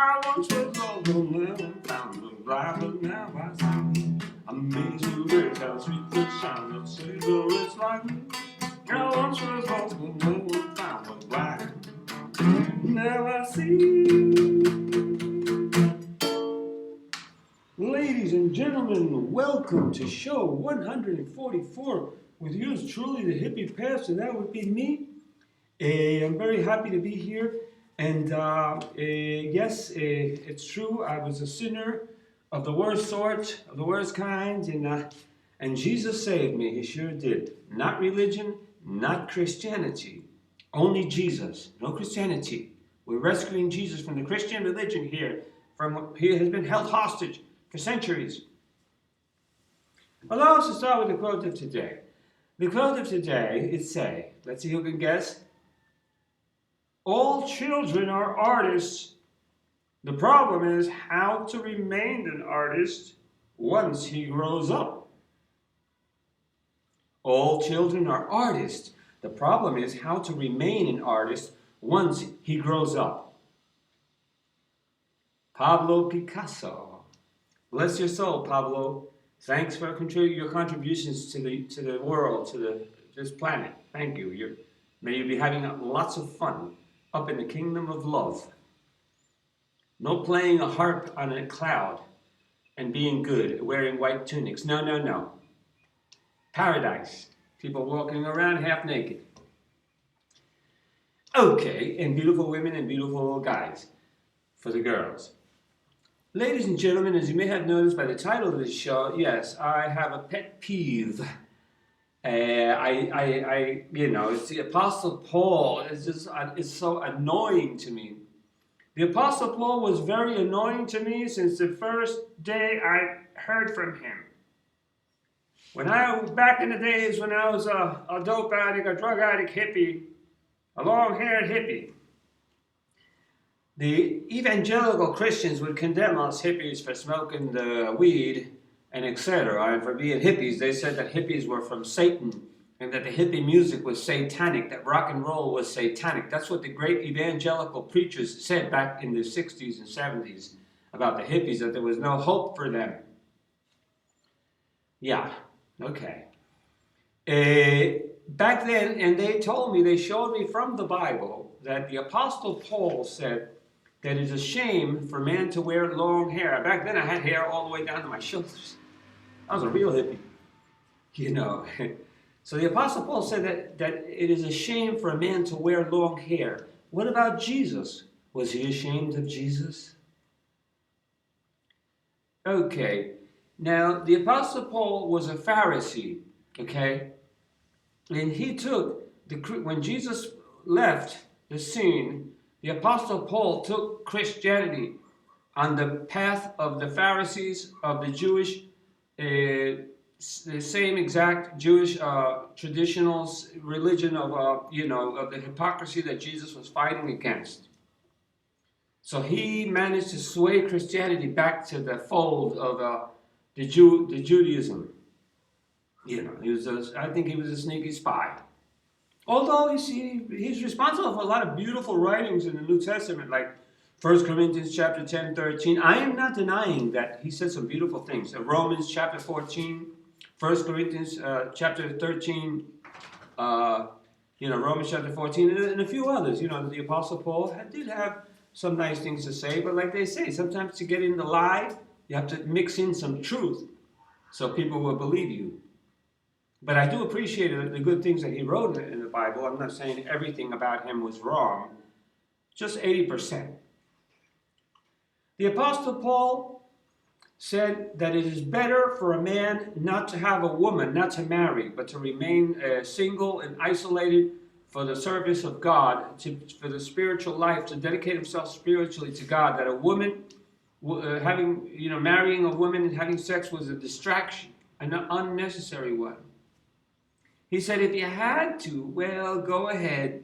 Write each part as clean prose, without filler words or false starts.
I once was lost, but now I'm found. Was blind, but now I see. Amazing grace, how sweet the sound of Savior is like me. I once was lost, but now I'm found. Was blind, now I see. Ladies and gentlemen, welcome to show 144 with yours truly, the Hippie Pastor. That would be me. I'm very happy to be here. And yes, it's true. I was a sinner of the worst sort, of the worst kind. And Jesus saved me. He sure did. Not religion, not Christianity. Only Jesus. No Christianity. We're rescuing Jesus from the Christian religion here. He has been held hostage for centuries. Allow us to start with the quote of today. The quote of today is say, let's see who can guess. All children are artists. The problem is how to remain an artist once he grows up. All children are artists. The problem is how to remain an artist once he grows up. Pablo Picasso. Bless your soul, Pablo. Thanks for your contributions to the world, to this planet. Thank you. May you be having lots of fun up in the kingdom of love. No playing a harp on a cloud and being good, wearing white tunics. No. Paradise. People walking around half naked. Okay, and beautiful women and beautiful guys for the girls. Ladies and gentlemen, as you may have noticed by the title of this show, yes, I have a pet peeve. It's the Apostle Paul. It's so annoying to me. The Apostle Paul was very annoying to me since the first day I heard from him. Back in the days when I was a dope addict, a drug addict hippie, a long-haired hippie, the evangelical Christians would condemn us hippies for smoking the weed and etc. And for being hippies. They said that hippies were from Satan and that the hippie music was satanic, that rock and roll was satanic. That's what the great evangelical preachers said back in the 60s and 70s about the hippies, that there was no hope for them. Yeah, okay. Back then, and they showed me from the Bible that the Apostle Paul said that it's a shame for man to wear long hair. Back then I had hair all the way down to my shoulders. I was a real hippie, So the Apostle Paul said that it is a shame for a man to wear long hair. What about Jesus? Was he ashamed of Jesus? Okay, now the Apostle Paul was a Pharisee, okay? And he when Jesus left the scene, the Apostle Paul took Christianity on the path of the Pharisees, of the Jewish, the same exact Jewish traditional religion of the hypocrisy that Jesus was fighting against. So he managed to sway Christianity back to the fold of the Judaism. I think he was a sneaky spy. Although, he's responsible for a lot of beautiful writings in the New Testament, like 1 Corinthians chapter 10, 13. I am not denying that he said some beautiful things. Romans chapter 14, 1 Corinthians chapter 13, Romans chapter 14, and a few others. The Apostle Paul did have some nice things to say, but like they say, sometimes to get in the lie, you have to mix in some truth so people will believe you. But I do appreciate the good things that he wrote in the Bible. I'm not saying everything about him was wrong, just 80%. The Apostle Paul said that it is better for a man not to have a woman, not to marry, but to remain single and isolated for the service of God, for the spiritual life, to dedicate himself spiritually to God, that a woman, marrying a woman and having sex was a distraction, an unnecessary one. He said, if you had to, well, go ahead.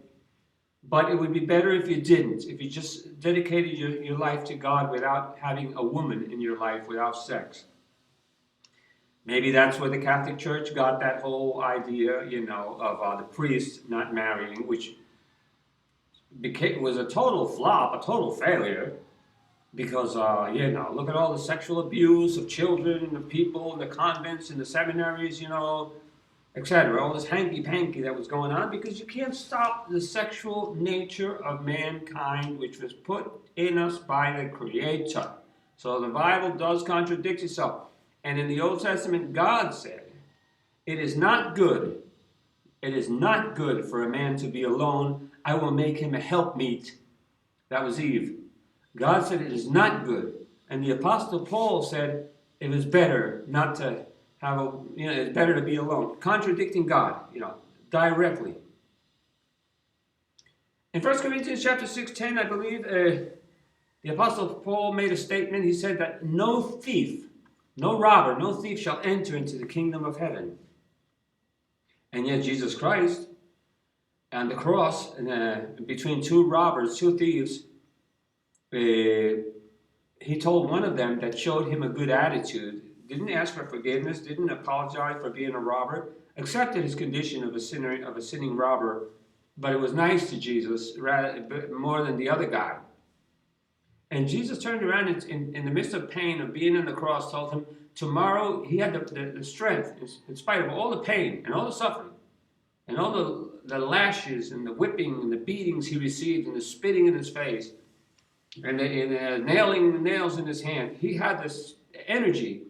But it would be better if you didn't, if you just dedicated your life to God without having a woman in your life, without sex. Maybe that's where the Catholic Church got that whole idea, of the priest not marrying, which was a total flop, a total failure. Because, look at all the sexual abuse of children, of people in the convents, in the seminaries, etc. All this hanky-panky that was going on, because you can't stop the sexual nature of mankind, which was put in us by the Creator. So the Bible does contradict itself. And in the Old Testament, God said, it is not good for a man to be alone. I will make him a helpmeet. That was Eve. God said it is not good. And the Apostle Paul said it was better not to have it's better to be alone. Contradicting God, directly. In 1 Corinthians chapter 6:10, I believe, the Apostle Paul made a statement. He said that no thief, no robber, no thief shall enter into the kingdom of heaven. And yet Jesus Christ, on the cross, between two robbers, two thieves, he told one of them that showed him a good attitude, didn't ask for forgiveness, didn't apologize for being a robber, accepted his condition of a sinning robber, but it was nice to Jesus more than the other guy. And Jesus turned around in the midst of pain of being on the cross, told him tomorrow, he had the strength, in spite of all the pain and all the suffering, and all the lashes and the whipping and the beatings he received and the spitting in his face, and nailing the nails in his hand. He had this energy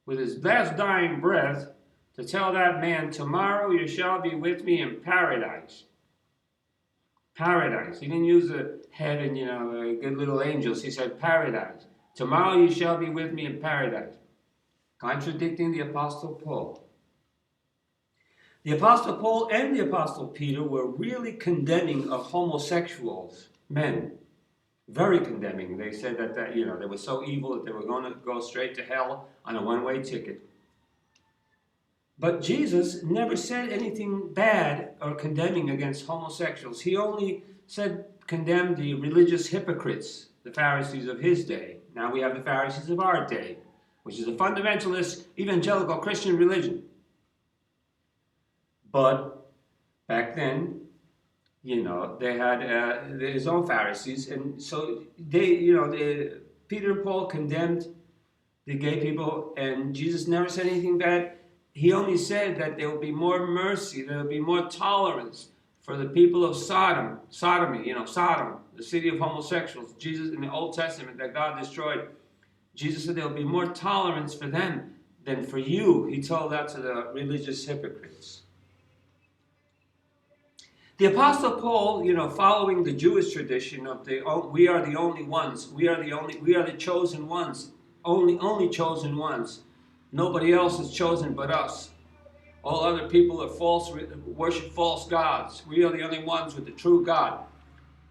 with his last dying breath to tell that man, tomorrow you shall be with me in paradise. Paradise. He didn't use the heaven, good little angels. He said paradise. Tomorrow you shall be with me in paradise. Contradicting the Apostle Paul. The Apostle Paul and the Apostle Peter were really condemning of homosexuals, men. Very condemning. They said that they were so evil that they were going to go straight to hell on a one-way ticket. But Jesus never said anything bad or condemning against homosexuals. He only condemned the religious hypocrites, the Pharisees of his day. Now we have the Pharisees of our day, which is a fundamentalist evangelical Christian religion. But back then, they had his own Pharisees, and so Peter and Paul condemned the gay people, and Jesus never said anything bad. He only said that there will be more mercy, there will be more tolerance for the people of Sodom, the city of homosexuals. Jesus, in the Old Testament, that God destroyed, Jesus said there will be more tolerance for them than for you. He told that to the religious hypocrites. The Apostle Paul, following the Jewish tradition of we are the only ones, we are the chosen ones, only chosen ones. Nobody else is chosen but us. All other people are worship false gods. We are the only ones with the true God.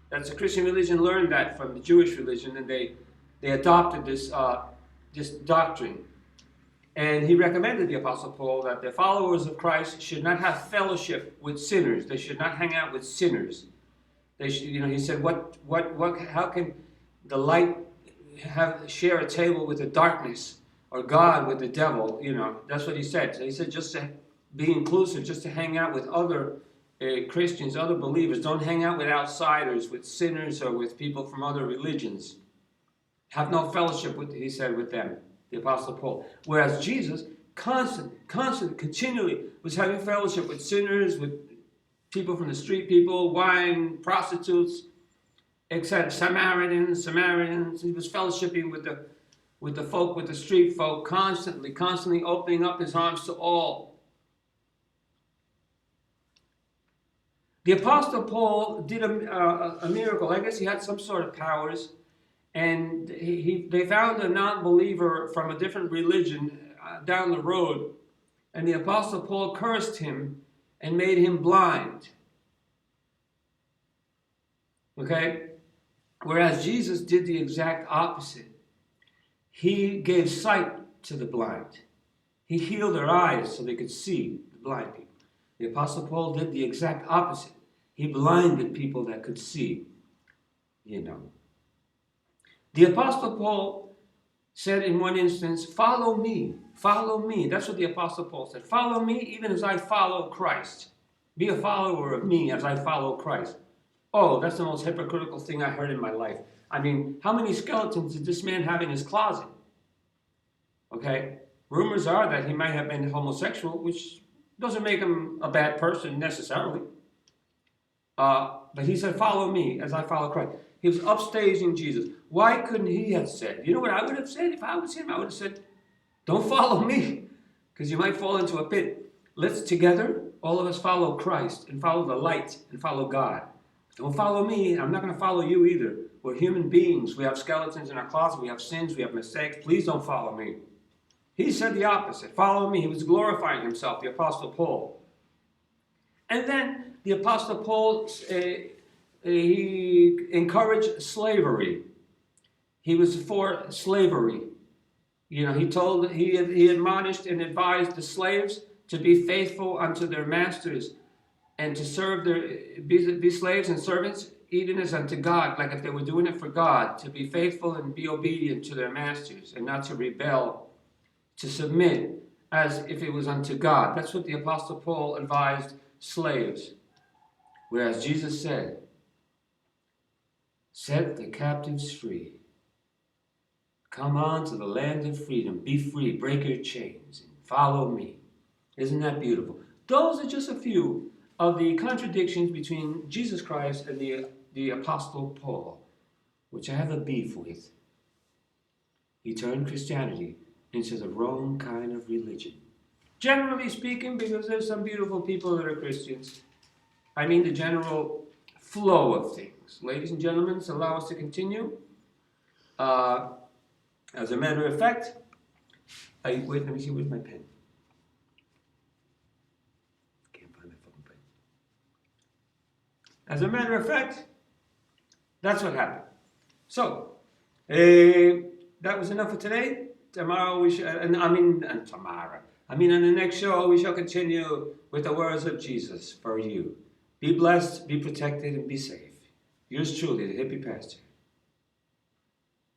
That's the Christian religion learned that from the Jewish religion, and they adopted this doctrine. And he recommended, the Apostle Paul, that the followers of Christ should not have fellowship with sinners. They should not hang out with sinners. They should, he said, how can the light share a table with the darkness, or God with the devil? That's what he said. So he said, just to be inclusive, just to hang out with other Christians, other believers. Don't hang out with outsiders, with sinners, or with people from other religions. Have no fellowship he said, with them. The Apostle Paul. Whereas Jesus continually was having fellowship with sinners, with people from the street, people, wine, prostitutes, etc. Samaritans. He was fellowshipping with the folk, with the street folk, constantly opening up his arms to all. The Apostle Paul did a miracle. I guess he had some sort of powers. And they found a non-believer from a different religion down the road. And the Apostle Paul cursed him and made him blind. Okay? Whereas Jesus did the exact opposite. He gave sight to the blind. He healed their eyes so they could see, the blind people. The Apostle Paul did the exact opposite. He blinded people that could see, The Apostle Paul said in one instance, follow me, follow me. That's what the Apostle Paul said. Follow me even as I follow Christ. Be a follower of me as I follow Christ. Oh, that's the most hypocritical thing I heard in my life. I mean, how many skeletons did this man have in his closet? Okay? Rumors are that he might have been homosexual, which doesn't make him a bad person necessarily. But he said, follow me as I follow Christ. He was upstaging Jesus. Why couldn't he have said? You know what I would have said if I was him? I would have said, don't follow me, because you might fall into a pit. Let's together, all of us follow Christ and follow the light and follow God. Don't follow me. I'm not going to follow you either. We're human beings. We have skeletons in our closet. We have sins. We have mistakes. Please don't follow me. He said the opposite. Follow me. He was glorifying himself, the Apostle Paul. And then the Apostle Paul, he encouraged slavery. He was for slavery. You know, he admonished and advised the slaves to be faithful unto their masters and to serve be slaves and servants even as unto God, like if they were doing it for God, to be faithful and be obedient to their masters and not to rebel, to submit as if it was unto God. That's what the Apostle Paul advised slaves. Whereas Jesus said, set the captives free. Come on to the land of freedom. Be free. Break your chains and follow me. Isn't that beautiful? Those are just a few of the contradictions between Jesus Christ and the Apostle Paul, which I have a beef with. He turned Christianity into the wrong kind of religion. Generally speaking, because there's some beautiful people that are Christians. I mean the general flow of things. Ladies and gentlemen, allow us to continue. As a matter of fact, wait, let me see, where's my pen? Can't find my fucking pen. As a matter of fact, that's what happened. So, that was enough for today. Tomorrow on the next show, we shall continue with the words of Jesus for you. Be blessed, be protected, and be safe. Yours truly, the Hippie Pastor.